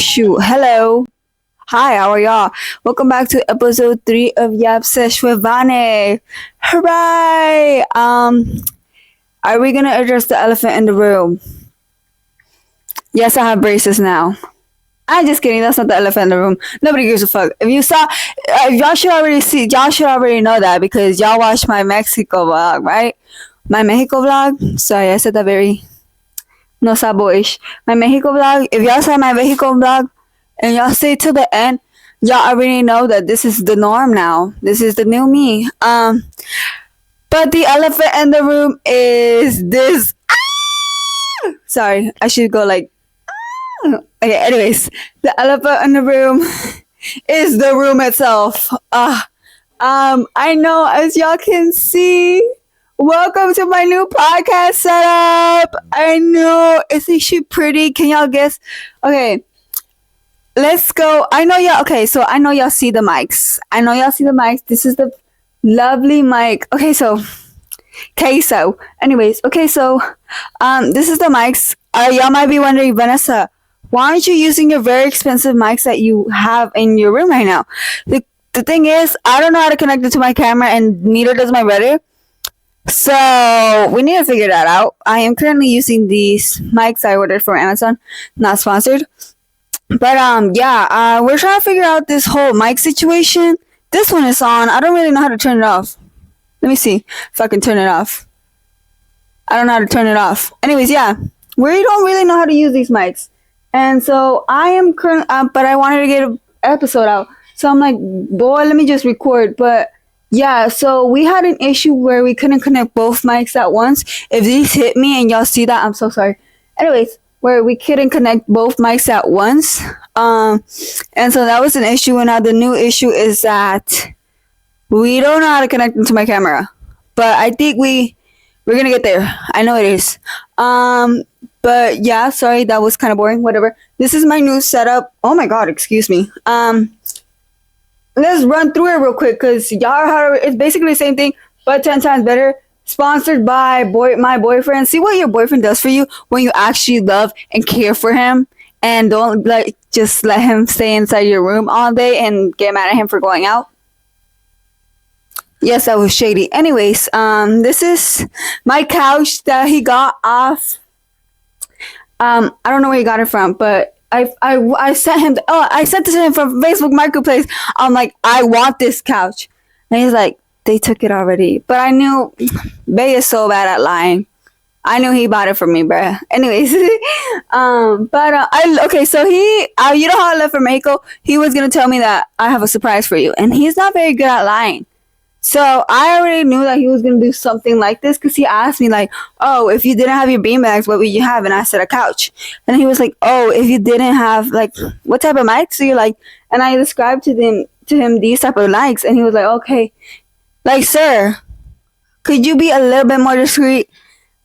issue. Hello. Hi, how are y'all? Welcome back to episode 3 of sesh with vane. Hooray! Are we gonna address the elephant in the room? Yes, I have braces now. I'm just kidding. That's not the elephant in the room. Nobody gives a fuck. If you saw, y'all should already see. Y'all should already know that because y'all watched my Mexico vlog, right? My Mexico vlog. Sorry, I said that very no sabo-ish. My Mexico vlog. If y'all saw my Mexico vlog and y'all stay till the end, y'all already know that this is the norm now. This is the new me. But the elephant in the room is this. Sorry, I should go like. Okay, anyways, the elephant in the room is the room itself. I know, as y'all can see, welcome to my new podcast setup. I know, isn't she pretty? Can y'all guess? Okay, let's go. I know y'all. Okay, so I know y'all see the mics. This is the lovely mic. Anyways, this is the mics. Y'all might be wondering, Vanessa, why aren't you using your very expensive mics that you have in your room right now? The thing is, I don't know how to connect it to my camera, and neither does my brother. So we need to figure that out. I am currently using these mics I ordered from Amazon, not sponsored. But we're trying to figure out this whole mic situation. This one is on. I don't really know how to turn it off. Let me see if I can turn it off. I don't know how to turn it off. Anyways, yeah, we don't really know how to use these mics. And so I am current, but I wanted to get an episode out. So I'm like, boy, let me just record. But yeah, so we had an issue where we couldn't connect both mics at once. If these hit me and y'all see that, I'm so sorry. Anyways, where we couldn't connect both mics at once. And so that was an issue. And now the new issue is that we don't know how to connect them to my camera. But I think we're going to get there. I know it is. But yeah, sorry, that was kind of boring. Whatever. This is my new setup. Oh my god, excuse me. Let's run through it real quick because y'all heard it's basically the same thing, but 10 times better. Sponsored by my boyfriend. See what your boyfriend does for you when you actually love and care for him, and don't just let him stay inside your room all day and get mad at him for going out. Yes, that was shady. Anyways, this is my couch that he got off. I don't know where he got it from, but I sent him. I sent this to him from Facebook Marketplace. I'm like, I want this couch, and he's like, they took it already. But I knew Bay is so bad at lying. I knew he bought it for me, bruh. Anyways, so he, you know how I left for Mexico? He was gonna tell me that I have a surprise for you, and he's not very good at lying. So I already knew that he was going to do something like this because he asked me like, oh, if you didn't have your beanbags, what would you have? And I said a couch. And he was like, oh, if you didn't have like, what type of mics? So you're like, and I described to him these type of mics. And he was like, okay, like, sir, could you be a little bit more discreet?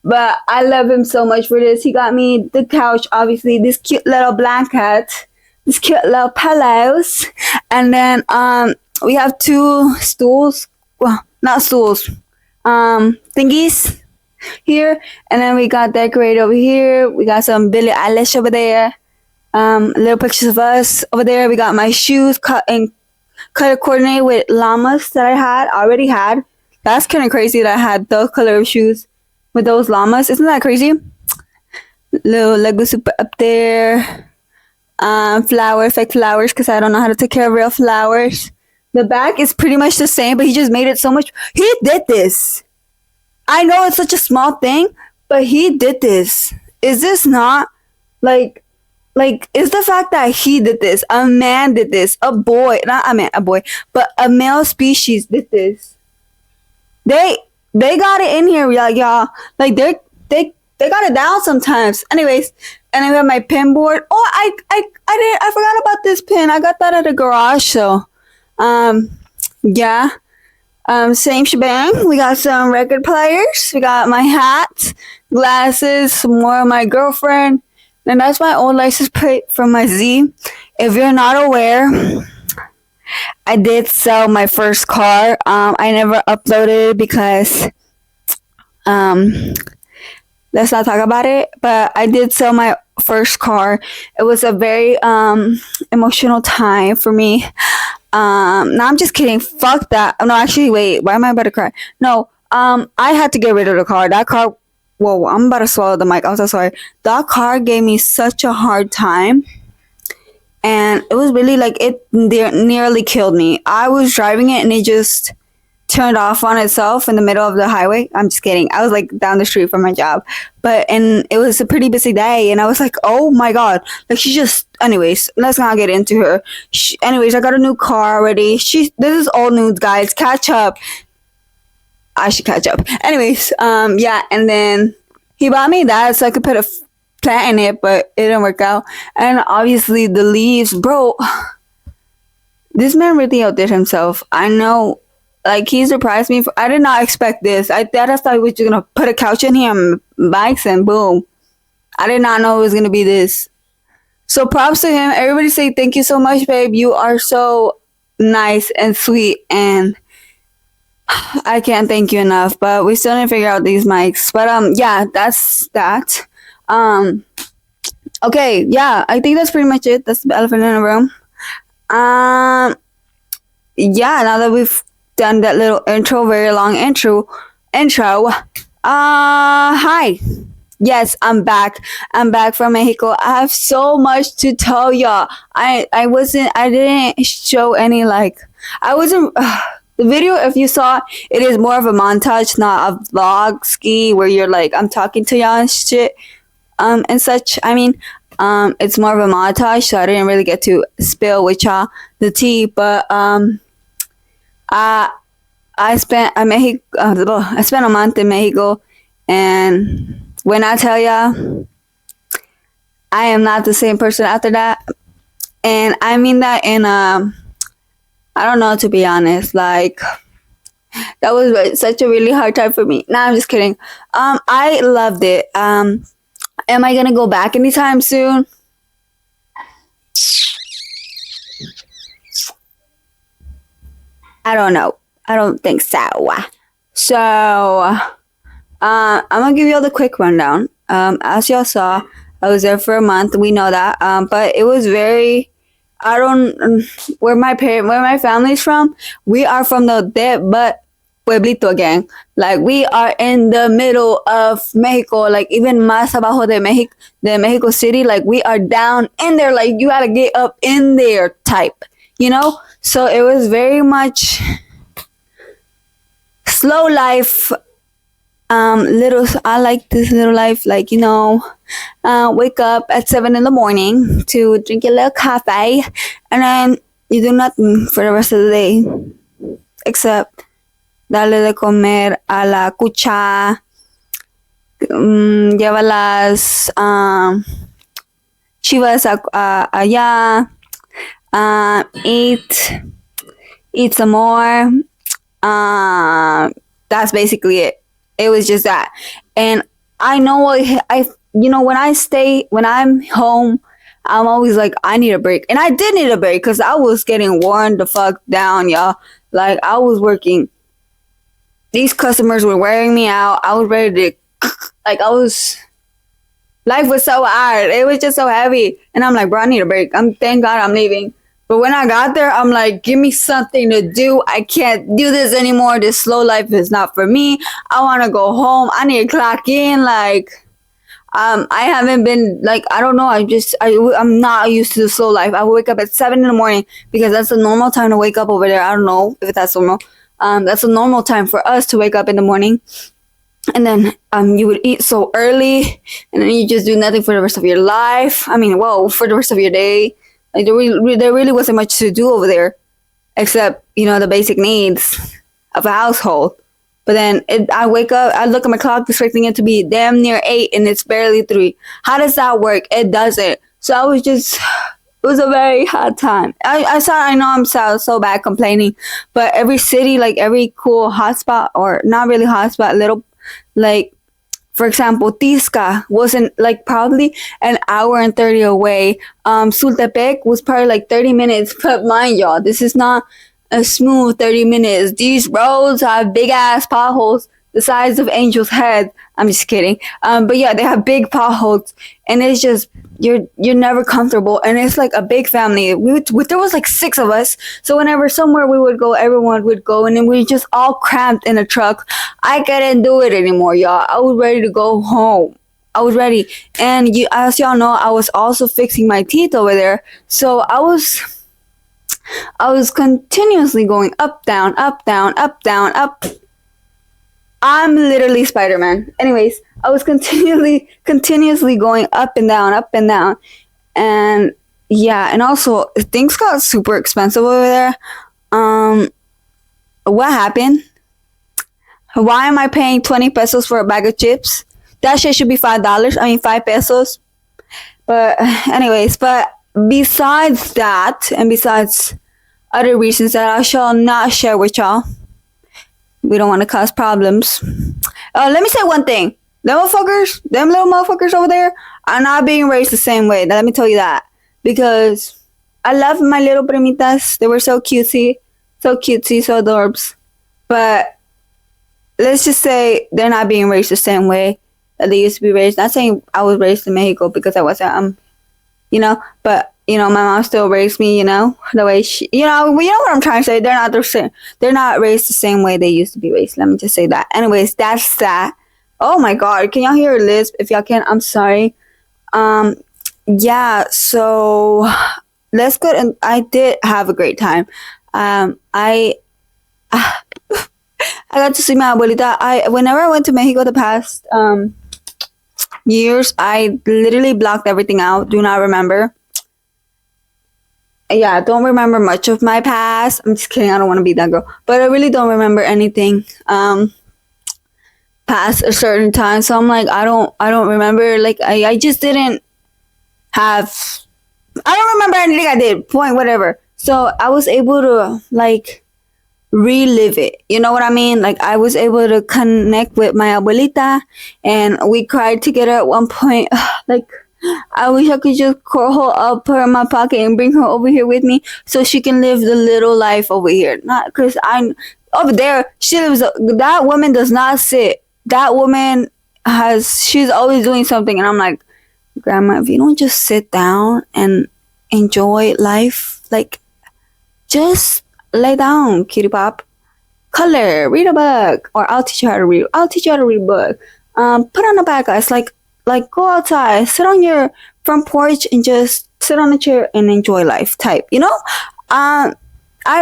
But I love him so much for this. He got me the couch, obviously, this cute little blanket, this cute little pillows. And then we have 2 stools. Well, not stools, thingies here. And then we got decorated over here. We got some Billie Eilish over there. Little pictures of us over there. We got my shoes cut coordinated with llamas that I already had. That's kind of crazy that I had those color of shoes with those llamas. Isn't that crazy? Little Lego super up there. Fake flowers, because I don't know how to take care of real flowers. The back is pretty much the same, but he just made it so much. He did this. I know it's such a small thing, but he did this. Is this not like is the fact that he did this, a man did this, a boy, not a man, a boy, but a male species did this. They got it in here, like y'all. Like they got it down sometimes. Anyways, and I have my pin board. Oh, I forgot about this pin. I got that at the garage, so. Same shebang. We got some record players. We got my hat, glasses, some more of my girlfriend. And that's my old license plate from my Z. If you're not aware, I did sell my first car. I never uploaded it because, let's not talk about it. But I did sell my first car. It was a very emotional time for me. No, I'm just kidding. Fuck that. No, actually, wait. Why am I about to cry? No, I had to get rid of the car. That car. Whoa, I'm about to swallow the mic. I'm so sorry. That car gave me such a hard time, and it was really like it nearly killed me. I was driving it, and it just turned off on itself in the middle of the highway. I'm just kidding. I was like down the street from my job, and it was a pretty busy day, and I was like, oh my god, like she just. Anyways, let's not get into her. Anyways, I got a new car already. This is old news, guys. Catch up. I should catch up. Anyways, yeah, and then he bought me that so I could put a plant in it, but it didn't work out. And obviously the leaves, bro. This man really outdid himself. I know. Like, he surprised me. I did not expect this. I thought he was just gonna put a couch in here and bikes and boom. I did not know it was gonna be this. So props to him. Everybody say thank you so much, babe. You are so nice and sweet, and I can't thank you enough. But we still didn't figure out these mics. But yeah, that's that. Okay, yeah, I think that's pretty much it. That's the elephant in the room. Yeah, now that we've done that little intro, very long intro. Hi. Yes, I'm back. I'm back from Mexico. I have so much to tell y'all. I didn't show any, like, I wasn't, the video, if you saw, it is more of a montage, not a vlog ski where you're like, I'm talking to y'all and shit, and such. I mean, it's more of a montage, so I didn't really get to spill with y'all the tea, but, I spent a month in Mexico, and when I tell y'all, I am not the same person after that. And I mean that in I don't know, to be honest. Like, that was such a really hard time for me. Nah, I'm just kidding. I loved it. Am I gonna go back anytime soon? I don't know. I don't think so. So, I'm gonna give you all the quick rundown. As y'all saw, I was there for a month. We know that. But it was very. I don't where my family's from. We are from the Pueblito gang. Like, we are in the middle of Mexico. Like, even más abajo de Mexico City. Like, we are down in there. Like, you gotta get up in there type. You know. So it was very much slow life. I like this little life, like, you know, wake up at 7 a.m. to drink a little coffee, and then you do nothing for the rest of the day, except darle de comer a la cucha, llévalas chivas allá, eat some more, that's basically it. It was just that. And I know when I'm home, I'm always like, I need a break. And I did need a break because I was getting worn the fuck down, y'all. Like, I was working. These customers were wearing me out. I was ready to, life was so hard. It was just so heavy. And I'm like, bro, I need a break. Thank God I'm leaving. But when I got there, I'm like, give me something to do. I can't do this anymore. This slow life is not for me. I want to go home. I need to clock in. Like, I haven't been, like, I don't know. I'm not used to the slow life. I wake up at 7 a.m. because that's the normal time to wake up over there. I don't know if that's normal. That's a normal time for us to wake up in the morning. And then you would eat so early, and then you just do nothing for the rest of your life. I mean, for the rest of your day. Like, there really wasn't much to do over there, except, you know, the basic needs of a household. But then I wake up, I look at my clock, expecting it to be damn near 8, and it's barely 3. How does that work? It doesn't. So it was a very hard time. I know I'm so bad complaining, but every city, like every cool hotspot, or not really hotspot, little, like, for example, Tisca wasn't, like, probably an hour and 30 away. Sultepec was probably like 30 minutes. But mind y'all, this is not a smooth 30 minutes. These roads have big ass potholes. the size of Angel's head. I'm just kidding. But yeah, they have big potholes, and it's just you're never comfortable. And it's like a big family. There was like 6 of us, so whenever somewhere we would go, everyone would go, and then we just all cramped in a truck. I couldn't do it anymore, y'all. I was ready to go home. I was ready, and as y'all know, I was also fixing my teeth over there. So I was continuously going up, down, up, down, up, down, up. I'm literally Spider-Man. Anyways, I was continuously going up and down, up and down. And yeah, and also things got super expensive over there. What happened? Why am I paying 20 pesos for a bag of chips? That shit should be $5. I mean, 5 pesos. But anyways, but besides that, and besides other reasons that I shall not share with y'all, we don't want to cause problems. Let me say one thing. Them little motherfuckers over there are not being raised the same way. Now, let me tell you that. Because I love my little primitas. They were so cutesy, so adorbs. But let's just say they're not being raised the same way that they used to be raised. Not saying I was raised in Mexico because I wasn't, but my mom still raised me, the way she, what I'm trying to say. They're not the same. They're not raised the same way they used to be raised. Let me just say that. Anyways, that's that. Oh my God, can y'all hear Liz? If y'all can, I'm sorry. Yeah. So let's go. And I did have a great time. I got to see my abuelita. Whenever I went to Mexico the past years, I literally blocked everything out. Do not remember. Yeah, don't remember much of my past. I'm just kidding. I don't want to be that girl. But I really don't remember anything past a certain time. So I'm like, I don't remember. Like, I just didn't have. I don't remember anything I did. Point, whatever. So I was able to like relive it. You know what I mean? Like I was able to connect with my abuelita, and we cried together at one point. Like I wish I could just curl her up, put her in my pocket, and bring her over here with me so she can live the little life over here. Not because I'm over there. She lives. That woman does not sit. That woman she's always doing something, and I'm like, Grandma, if you don't just sit down and enjoy life, like just lay down, kitty pop, color, read a book, or I'll teach you how to read. I'll teach you how to read a book. Put on a bag, guys. Like go outside, sit on your front porch, and just sit on a chair and enjoy life. Type, I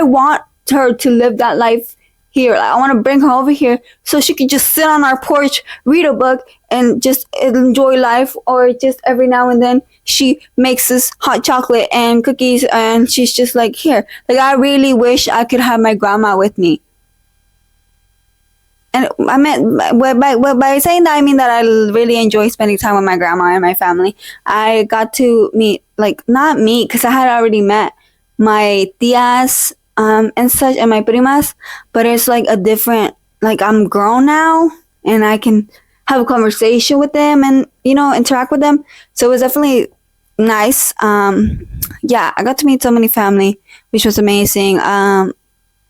want her to live that life here. Like, I want to bring her over here so she can just sit on our porch, read a book, and just enjoy life. Or just every now and then she makes us hot chocolate and cookies, and she's just like, here. Like, I really wish I could have my grandma with me. And I meant by saying that, I mean that I really enjoy spending time with my grandma and my family. I got to meet, like, not meet, because I had already met my tias and such, and my primas, but it's like a different, like, I'm grown now, and I can have a conversation with them and, interact with them. So it was definitely nice. Yeah, I got to meet so many family, which was amazing.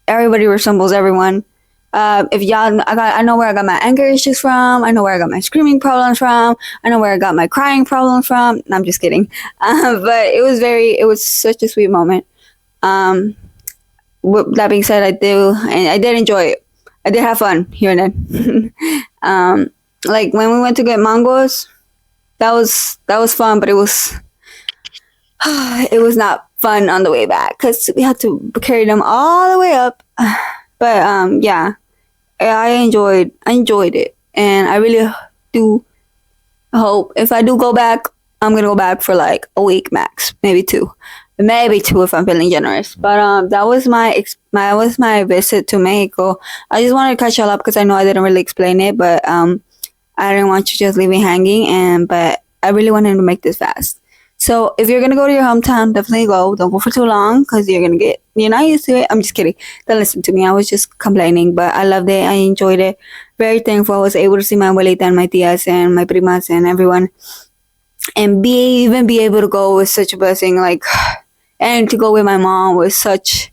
Everybody resembles everyone. If y'all, I know where I got my anger issues from. I know where I got my screaming problems from. I know where I got my crying problems from. No, I'm just kidding. But it was such a sweet moment. With that being said, I did enjoy it. I did have fun here and then. Like when we went to get mangoes, that was fun, but it was not fun on the way back because we had to carry them all the way up. But yeah, I enjoyed it, and I really do hope if I do go back, I'm gonna go back for like a week max, maybe two if I'm feeling generous. But that was my visit to Mexico. I just wanted to catch y'all up because I know I didn't really explain it, but I didn't want you to just leave me hanging, but I really wanted to make this fast. So if you're gonna go to your hometown, definitely go. Don't go for too long because you're not used to it. I'm just kidding. Don't listen to me. I was just complaining, but I loved it. I enjoyed it. Very thankful I was able to see my abuelita and my tias and my primas and everyone, and be able to go was such a blessing. Like, and to go with my mom was such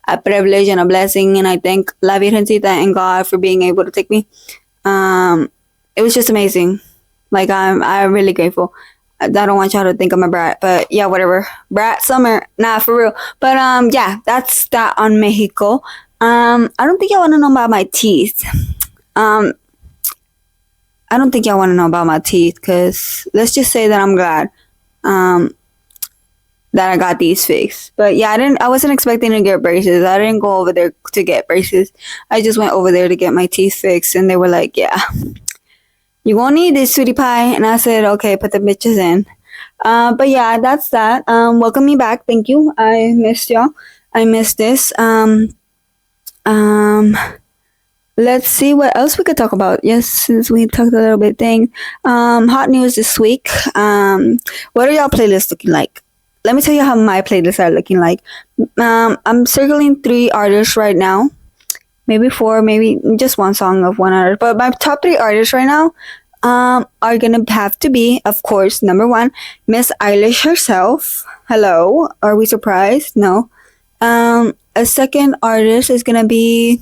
a privilege and a blessing. And I thank La Virgencita and God for being able to take me. It was just amazing. Like I'm really grateful. I don't want y'all to think I'm a brat, but yeah, whatever. Brat summer, nah, for real. But yeah, that's that on Mexico. I don't think y'all want to know about my teeth. Um, I don't think y'all want to know about my teeth, because let's just say that I'm glad um that I got these fixed. But yeah, I wasn't expecting to get braces. I didn't go over there to get braces. I just went over there to get my teeth fixed, and they were like, "Yeah, you won't need this, sweetie pie." And I said, "Okay, put the bitches in." But yeah, that's that. Welcome me back. Thank you. I missed y'all. I missed this. Um, let's see what else we could talk about. Yes, since we talked a little bit thing. Hot news this week. What are y'all playlists looking like? Let me tell you how my playlists are looking like. I'm circling 3 artists right now. Maybe 4, maybe just one song of one artist. But my top 3 artists right now are gonna have to be, of course, number 1, Miss Eilish herself. Hello, are we surprised? No. A second artist is gonna be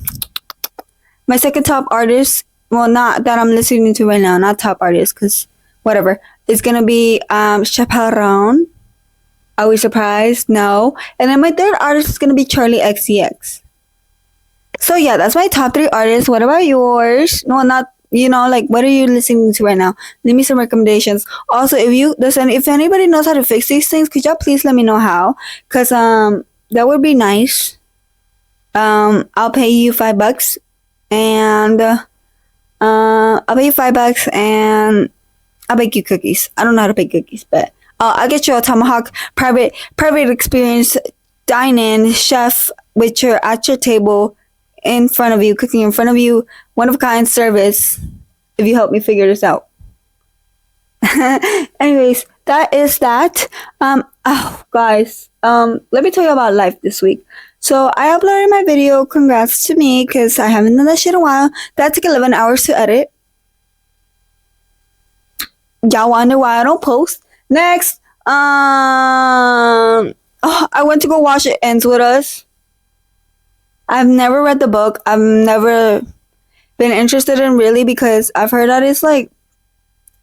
my second top artist. Well, not that I'm listening to right now, not top artist, because whatever. It's gonna be Chaparron. Are we surprised? No. And then my third artist is gonna be Charlie XCX. So yeah, that's my top 3 artists. What about yours? No, not, like, what are you listening to right now? Leave me some recommendations. Also, if anybody knows how to fix these things, could y'all please let me know how? Cause that would be nice. I'll pay you $5, and I'll pay you $5, and I'll bake you cookies. I don't know how to bake cookies, but I'll get you a tomahawk private experience dine-in chef with your at your table in front of you, cooking in front of you, one of a kind service, if you help me figure this out. Anyways, that is that. Guys, let me tell you about life this week. So I uploaded my video. Congrats to me, because I haven't done that shit in a while. That took 11 hours to edit. Y'all wonder why I don't post. Next, I went to go watch It Ends With Us. I've never read the book. I've never been interested in, really, because I've heard that it's like,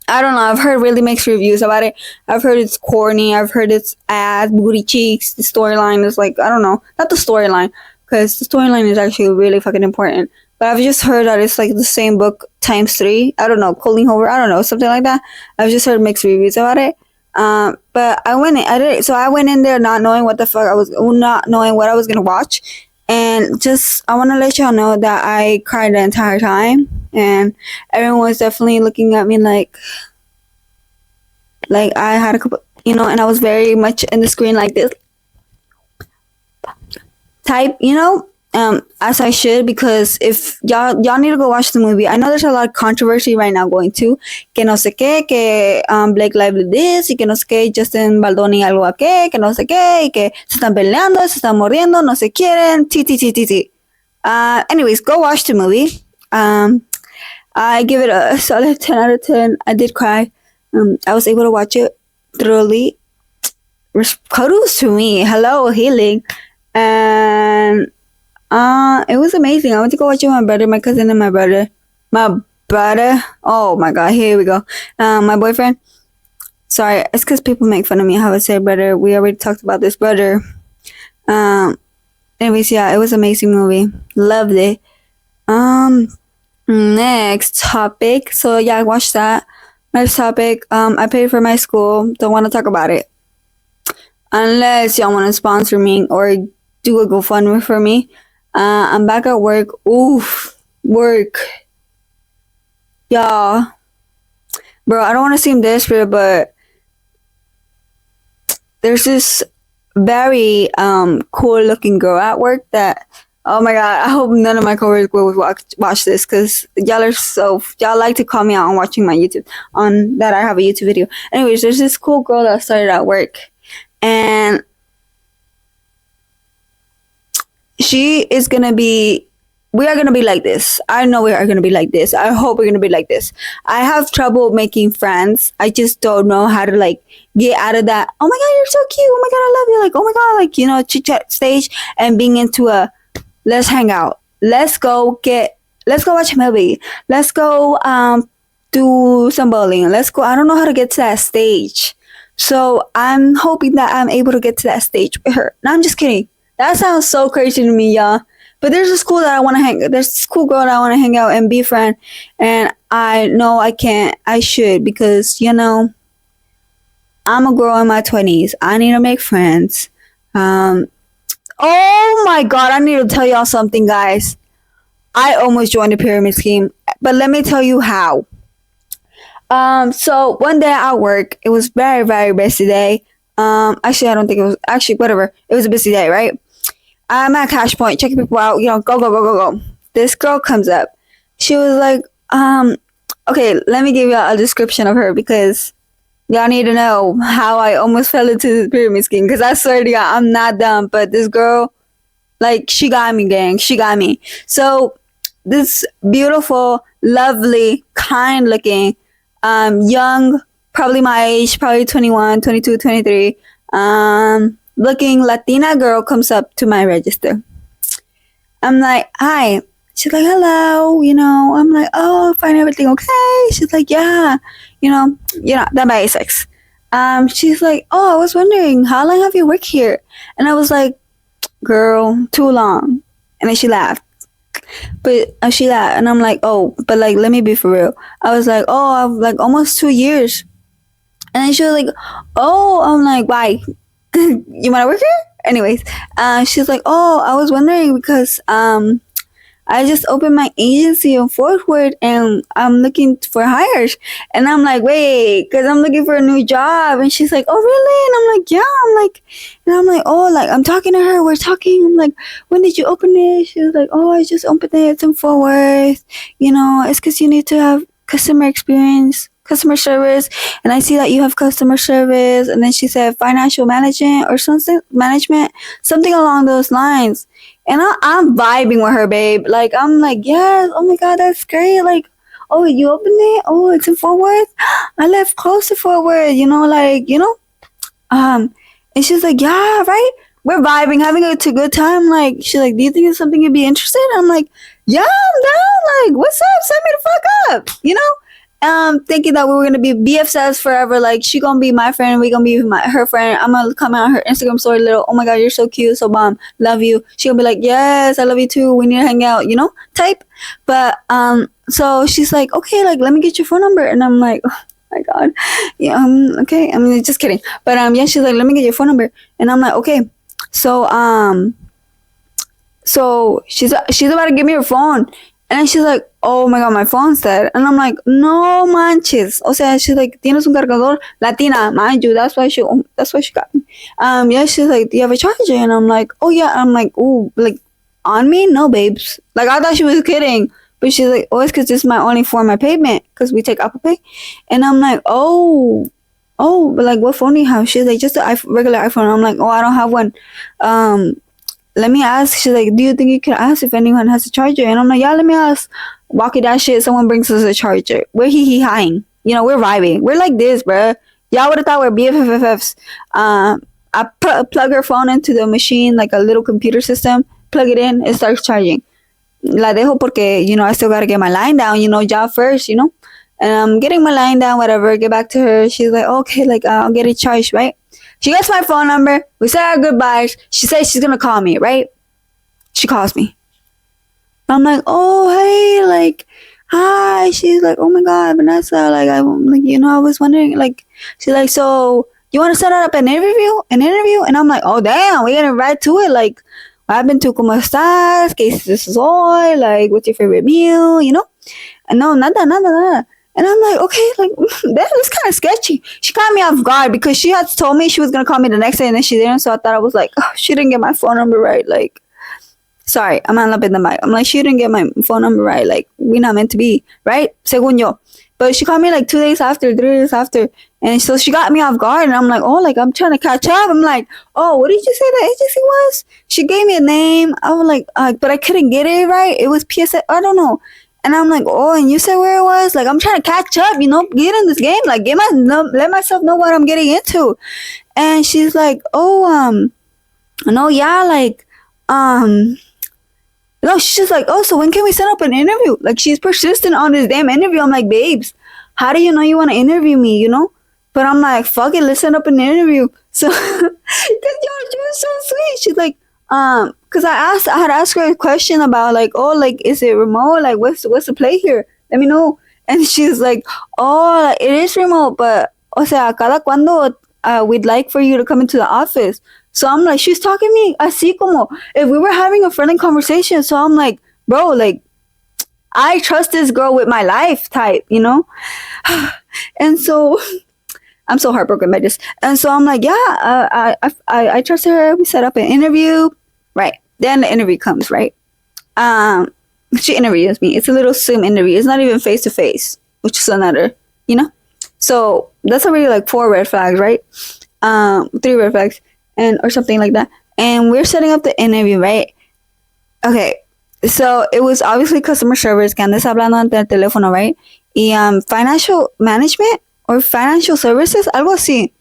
I don't know, I've heard really mixed reviews about it. I've heard it's corny. I've heard it's ass, booty cheeks. The storyline is like, I don't know. Not the storyline, because the storyline is actually really fucking important. But I've just heard that it's like the same book times 3. I don't know, Colleen Hoover. I don't know, something like that. I've just heard mixed reviews about it. But I went in there not knowing what the fuck not knowing what I was gonna watch. And I want to let y'all know that I cried the entire time, and everyone was definitely looking at me like I had a couple, and I was very much in the screen like this type, as I should, because if y'all need to go watch the movie. I know there's a lot of controversy right now going to que no sé qué, que Blake Lively this, y que no sé qué, Justin Baldoni algo a qué, que no sé qué, y que se están peleando, se están mordiendo, no se quieren, t. Anyways, go watch the movie. I give it a solid 10 out of 10. I did cry. I was able to watch it thoroughly. Kudos to me. Hello, healing. And it was amazing. I went to go watch it with my brother, my cousin, and my brother. Oh my god, here we go. My boyfriend. Sorry, it's because people make fun of me how I say brother. We already talked about this, brother. Anyways, yeah, it was an amazing movie. Loved it. Next topic. So yeah, I watched that. Next topic. I paid for my school. Don't want to talk about it. Unless y'all want to sponsor me or do a GoFundMe for me. I'm back at work. Oof. Work. Y'all. Bro, I don't want to seem desperate, but there's this very cool looking girl at work that, oh my god, I hope none of my coworkers will watch this, because y'all like to call me out on watching my YouTube, on that I have a YouTube video. Anyways, there's this cool girl that started at work, and we are gonna be like this. I know we are gonna be like this. I hope we're gonna be like this. I have trouble making friends. I just don't know how to get out of that, oh my god, you're so cute, oh my god, I love you, oh my god, chit chat stage, and being into a let's hang out, let's go get let's go watch a movie. Let's go do some bowling. Let's go. I don't know how to get to that stage. So I'm hoping that I'm able to get to that stage with her. No, I'm just kidding. That sounds so crazy to me, y'all. But there's a school that I want to hang. There's this cool girl that I want to hang out and be friend. And I know I can't. I should because I'm a girl in my 20s. I need to make friends. Oh my god! I need to tell y'all something, guys. I almost joined the pyramid scheme, but let me tell you how. So one day at work, it was very, very busy day. Actually, I don't think it was. Actually, whatever. It was a busy day, right? I'm at Cash Point checking people out. Go, go, go, go, go. This girl comes up. She was like, okay, let me give you a description of her because y'all need to know how I almost fell into the pyramid scheme. Because I swear to God, I'm not dumb, but this girl, like, she got me, gang. She got me. So this beautiful, lovely, kind-looking, young, probably my age, probably 21, 22, 23, looking Latina girl comes up to my register. I'm like, hi. She's like, hello. I'm like, oh, fine, everything okay? She's like, yeah. That basics. She's like, oh, I was wondering, how long have you worked here? And I was like, girl, too long. And then she laughed. But she laughed, and I'm like, oh, but like, let me be for real. I was like, oh, I've like almost 2 years. And then she was like, oh, I'm like, why? You want to work here? Anyways, she's like, oh, I was wondering because I just opened my agency on Fort Worth and I'm looking for hires. And I'm like, wait, because I'm looking for a new job. And she's like, oh, really? And I'm like, yeah. I'm like, oh, like, I'm talking to her. We're talking. I'm like, when did you open it? She was like, oh, I just opened it. It's in Fort Worth. It's because you need to have customer experience, customer service. And I see that you have customer service. And then she said financial management or something along those lines. And I'm vibing with her, babe. Like, I'm like, yes, oh my God, that's great. Like, oh, you opened it? Oh, it's in Fort Worth? I live close to Fort Worth, and she's like, yeah, right? We're vibing, having a good time. Like, she's like, do you think it's something you'd be interested in? I'm like, yeah, I'm down. Like, what's up? Send me the fuck up, thinking that we were gonna be BFFs forever. Like, she gonna be my friend, we gonna be her friend. I'm gonna come out her Instagram story, little, oh my God, you're so cute, so bomb, love you. She gonna be like, yes, I love you too. We need to hang out, type. But so she's like, okay, like, let me get your phone number, and I'm like, oh my God, yeah, okay. I mean, just kidding. But yeah, she's like, let me get your phone number, and I'm like, okay. So so she's about to give me her phone. And then she's like, oh my God, my phone's dead. And I'm like, no manches. O sea, she's like, tienes un cargador? Latina, mind you, that's why she got me. Yeah, she's like, do you have a charger? And I'm like, oh yeah. I'm like, ooh, like, on me? No, babes. Like, I thought she was kidding. But she's like, oh, it's because this is my only form of payment. Because we take Apple Pay. And I'm like, oh, but like, what phone do you have? She's like, just a regular iPhone. I'm like, oh, I don't have one. Let me ask. She's like, do you think you can ask if anyone has a charger? And I'm like, yeah, let me ask. Walkie that shit, someone brings us a charger. We're hee-hee-hawing. We're vibing. We're like this, bruh. Y'all would have thought we're BFFs. I plug her phone into the machine, like a little computer system, plug it in, it starts charging. La dejo porque, I still gotta get my line down, job first, And I'm getting my line down, whatever, get back to her. She's like, okay, like, I'll get it charged, right? She gets my phone number. We say our goodbyes. She says she's gonna call me, right? She calls me. I'm like, oh, hey, like, hi. She's like, oh my God, Vanessa, like, I was wondering, like, she's like, so you want to set up an interview? And I'm like, oh, damn, we're gonna right to it. Like, what happened to ¿Cómo estás? ¿Qué hiciste hoy? Like, what's your favorite meal? And no, nada. And I'm like, okay, like, that was kind of sketchy. She caught me off guard because she had told me she was going to call me the next day and then she didn't. So I thought I was like, oh, she didn't get my phone number right. Like, sorry, I'm not in the mic. I'm like, she didn't get my phone number right. Like, we're not meant to be, right? Según yo. But she called me like 2 days after, 3 days after. And so she got me off guard. And I'm like, oh, like, I'm trying to catch up. I'm like, oh, what did you say the agency was? She gave me a name. I was like, but I couldn't get it right. It was PSA. I don't know. And I'm like, oh, and you said where it was? Like, I'm trying to catch up, get in this game. Like, let myself know what I'm getting into. And she's like, oh, no, yeah, like, No, she's just like, oh, so when can we set up an interview? Like, she's persistent on this damn interview. I'm like, babes, how do you know you want to interview me, you know? But I'm like, fuck it, let's set up an interview. So, cause yo, she was so sweet. She's like, cause I had asked her a question about like, oh, like, is it remote? Like, what's the play here? Let me know. And she's like, oh, like, it is remote, but, o sea, cada cuando we'd like for you to come into the office. So I'm like, she's talking to me así como if we were having a friendly conversation. So I'm like, bro, like, I trust this girl with my life type, you know? And so I'm so heartbroken by this. And so I'm like, yeah, I trust her. We set up an interview. Right. Then the interview comes, right? She interviews me. It's a little Zoom interview. It's not even face to face, which is another, you know? So that's already like 4 red flags, right? 3 red flags and or something like that. And we're setting up the interview, right? Okay. So it was obviously customer service, que andes hablando ante el teléfono, right? Y financial management or financial services, algo así.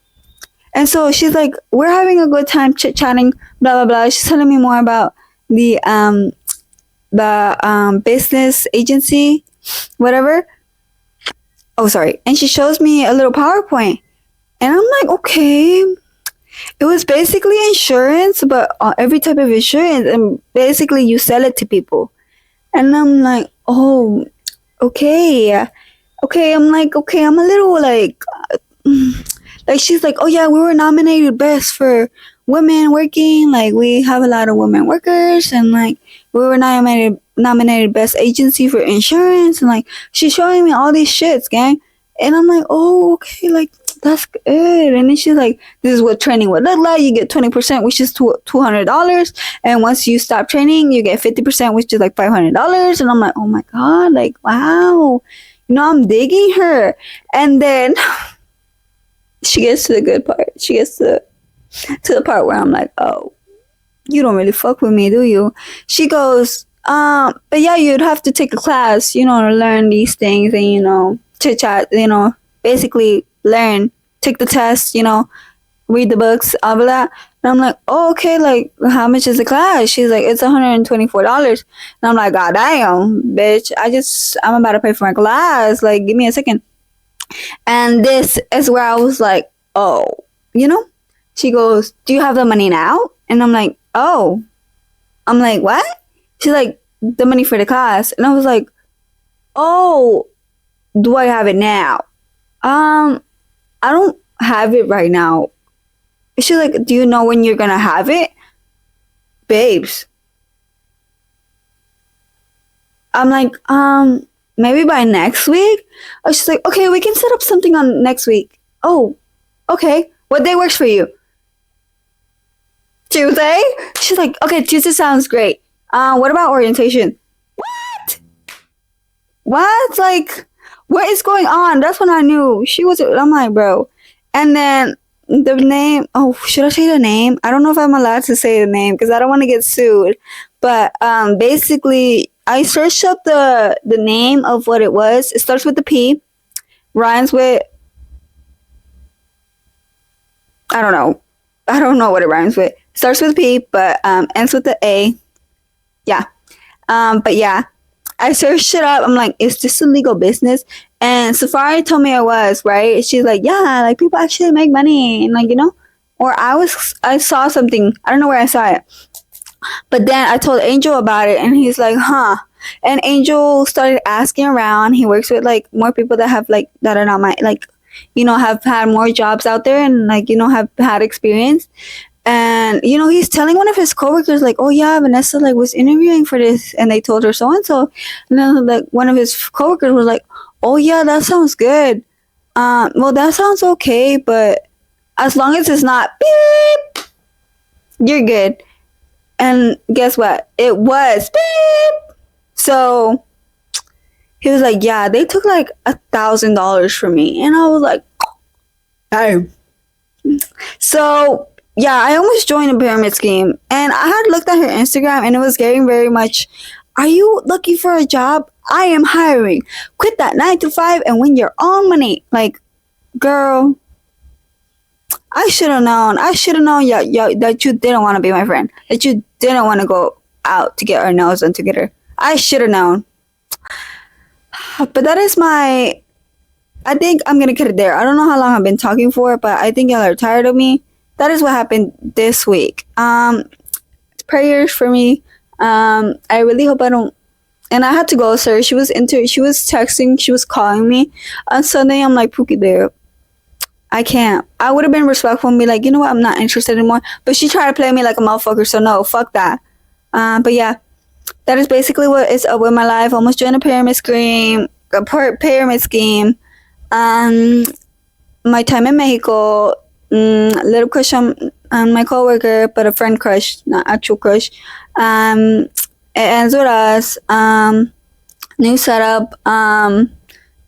And so she's like, we're having a good time chit-chatting, blah, blah, blah. She's telling me more about the business agency, whatever. Oh, sorry. And she shows me a little PowerPoint. And I'm like, okay. It was basically insurance, but every type of insurance. And basically you sell it to people. And I'm like, oh, okay. Okay, I'm like, okay, I'm a little like she's like, oh yeah, we were nominated best for women working. Like, we have a lot of women workers, and like, we were nominated best agency for insurance, and like, she's showing me all these shits, gang. And I'm like, oh, okay, like, that's good. And then she's like, this is what training would look like. You get 20%, which is $200. And once you stop training, you get 50%, which is like $500. And I'm like, oh my God, like, wow. You know, I'm digging her. And then she gets to the good part. She gets to the part where I'm like, oh, you don't really fuck with me, do you? She goes, but yeah, you'd have to take a class, you know, to learn these things and, you know, chit chat, you know, basically learn, take the test, you know, read the books, all of that. And I'm like, oh, okay, like, how much is the class? She's like, it's $124. And I'm like, God damn, bitch, I'm about to pay for my class. Like, give me a second. And this is where I was like, oh, you know? She goes, do you have the money now? And I'm like, oh. I'm like, what? She's like, the money for the class. And I was like, oh, do I have it now? I don't have it right now. She's like, do you know when you're gonna have it? Babes. I'm like, maybe by next week? Oh, she's like, okay, we can set up something on next week. Oh, okay. What day works for you? Tuesday? She's like, okay, Tuesday sounds great. What about orientation? What? What? Like, what is going on? That's when I knew she was. I'm like, bro. And then the name. Oh, should I say the name? I don't know if I'm allowed to say the name because I don't want to get sued. But basically, I searched up the name of what it was. It starts with the P, rhymes with. I don't know what it rhymes with. Starts with P, but ends with the A. Yeah. But yeah, I searched it up. I'm like, is this a legal business? And Safari told me it was, right? She's like, yeah, like, people actually make money, and like, you know. Or I saw something. I don't know where I saw it. But then I told Angel about it, and he's like, huh. And Angel started asking around. He works with like more people that have like that are not my like, you know, have had more jobs out there and like, you know, have had experience. And, you know, he's telling one of his coworkers, like, oh, yeah, Vanessa, like, was interviewing for this. And they told her so-and-so. And then, like, one of his coworkers was like, oh, yeah, that sounds good. Well, that sounds okay. But as long as it's not beep, you're good. And guess what? It was beep. So he was like, yeah, they took, like, $1,000 from me. And I was like, damn. So yeah, I almost joined a pyramid scheme, and I had looked at her Instagram, and it was getting very much, are you looking for a job? I am hiring. Quit that 9 to 5 and win your own money. Like, girl, I should have known. I should have known that you didn't want to be my friend. That you didn't want to go out to get our nails done together. I should have known. But that is my. I think I'm gonna cut it there. I don't know how long I've been talking for, but I think y'all are tired of me. That is what happened this week. Prayers for me. I really hope I don't. And I had to go, sir. She was texting, she was calling me on Sunday. I'm like, Pookie Bear, I can't. I would have been respectful and be like, you know what, I'm not interested anymore. But she tried to play me like a motherfucker, so no, fuck that. But yeah, that is basically what is up with my life. Almost joined a pyramid scheme. My time in Mexico. Little crush on my coworker, but a friend crush, not actual crush. It ends with us. New setup.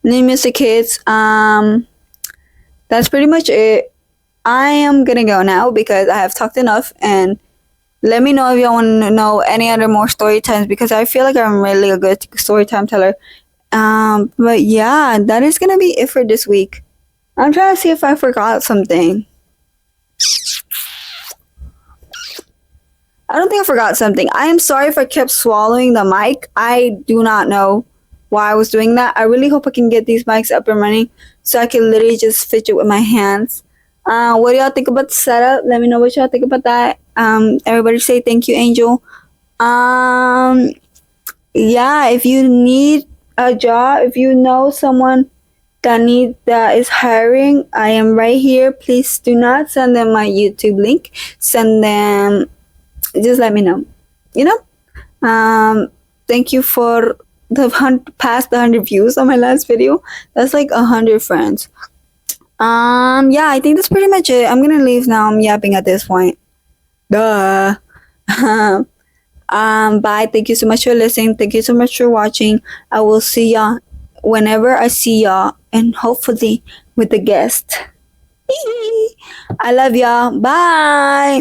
New music hits. That's pretty much it. I am gonna go now because I have talked enough, and let me know if y'all want to know any other more story times, because I feel like I'm really a good story time teller. But yeah, that is gonna be it for this week. I'm trying to see if I forgot something. I don't think I forgot something. I am sorry if I kept swallowing the mic. I do not know why I was doing that. I really hope I can get these mics up and running so I can literally just fidget with my hands. What do y'all think about the setup? Let me know what y'all think about that. Everybody say thank you, Angel. Yeah, if you need a job, if you know someone that is hiring, I am right here. Please do not send them my YouTube link. Send them, just let me know. Thank you for the past 100 views on my last video. That's like 100 friends. Yeah, I think that's pretty much it. I'm gonna leave now. I'm yapping at this point. Duh. Bye. Thank you so much for listening. Thank you so much for watching. I will see y'all whenever I see y'all, and hopefully with a guest. I love y'all. Bye.